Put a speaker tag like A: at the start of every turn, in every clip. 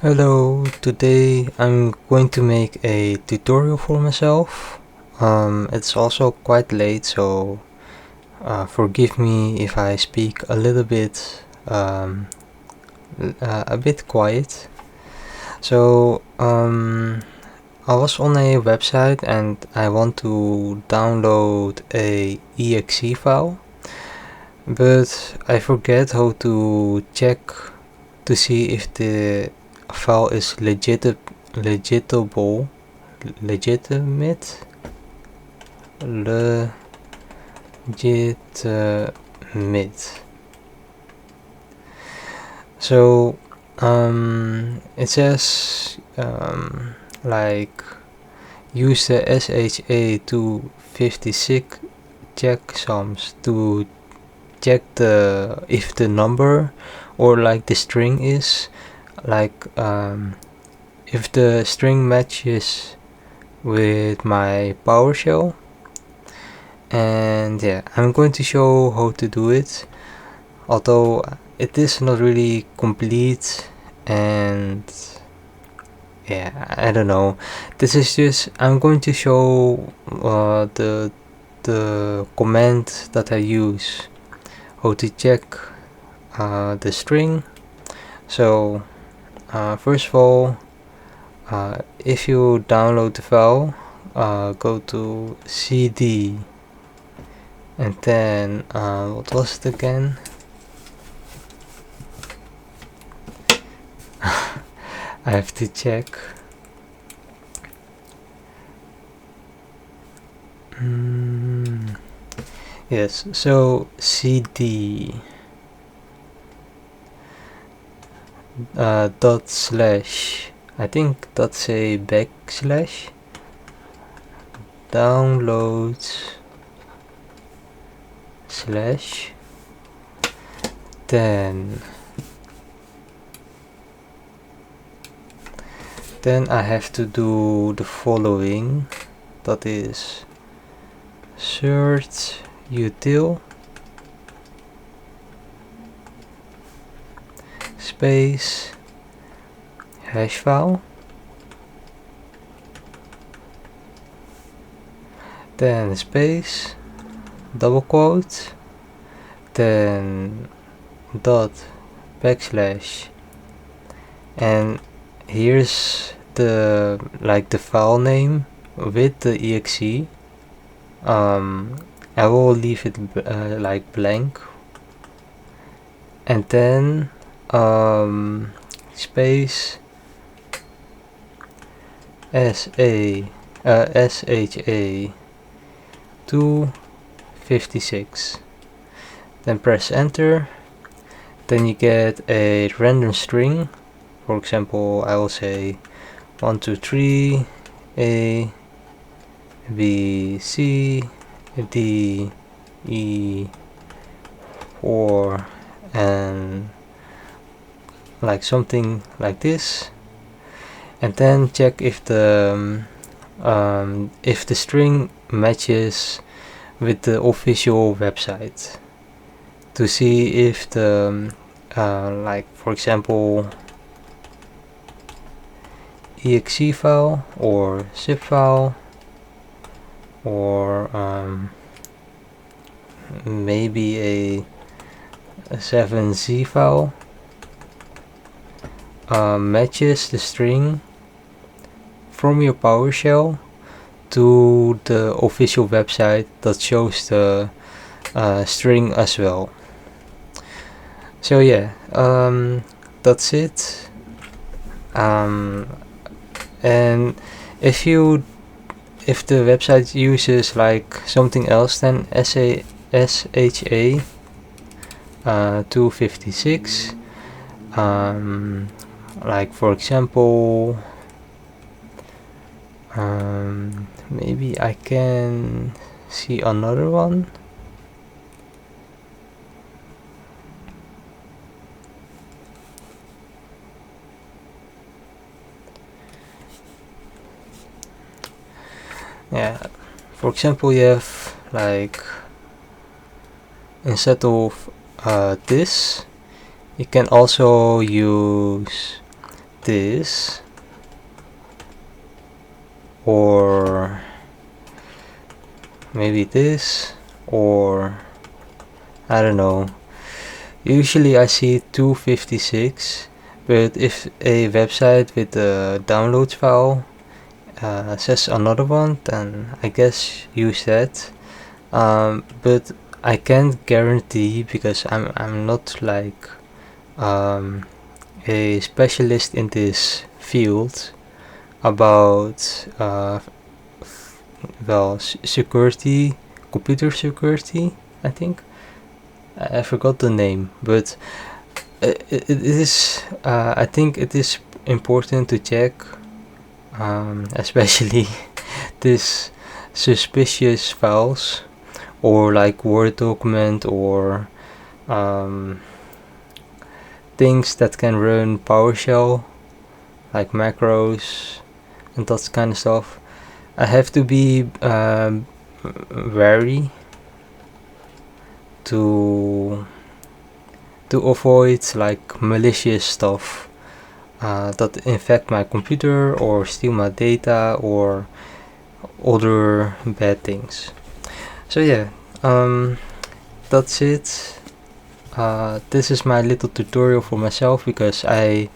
A: Hello, today I'm going to make a tutorial for myself. It's also quite late, so forgive me if I speak a little bit, a bit quiet. So, I was on a website and I want to download a exe file, but I forget how to check to see if the file is legitimate, legitimate. So it says like use the SHA256 checksums to check the if the number or like the string is like if the string matches with my PowerShell. And yeah, I'm going to show how to do it, although it is not really complete. And yeah, I don't know, this is just I'm going to show the command that I use, how to check the string. So first of all, if you download the file, go to CD, and then what was it again? I have to check. Yes, so CD dot slash, I think that's a backslash, downloads slash, then I have to do the following, that is search util space hash file, then space double quote, then dot backslash, and here's the file name with the exe. I will leave it like blank, and then space SHA256, then press enter. Then you get a random string. For example, I will say 1 2 3 A B C D E 4, and like something like this. And then check if the string matches with the official website, to see if the like for example exe file or zip file or maybe a 7z file matches the string from your PowerShell to the official website that shows the string as well. So yeah, that's it. And if the website uses like something else than SHA 256, like for example, maybe I can see another one. Yeah, for example, you have like, instead of this, you can also use this, or maybe this, or I don't know. Usually I see 256, but if a website with a downloads file says another one, then I guess use that. But I can't guarantee, because I'm not like a specialist in this field about security, computer security, I think. I forgot the name, but it is I think it is important to check, especially this suspicious files, or like Word document, or things that can run PowerShell, like macros and that kind of stuff. I have to be wary to avoid like malicious stuff that infect my computer or steal my data or other bad things. So yeah, that's it. This is my little tutorial for myself, because I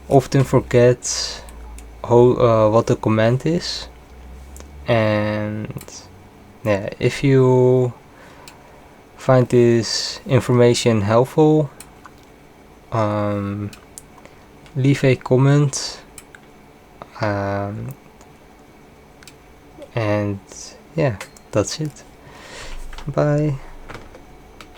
A: often forget what the command is. And yeah, if you find this information helpful, leave a comment, and yeah, that's it. Bye.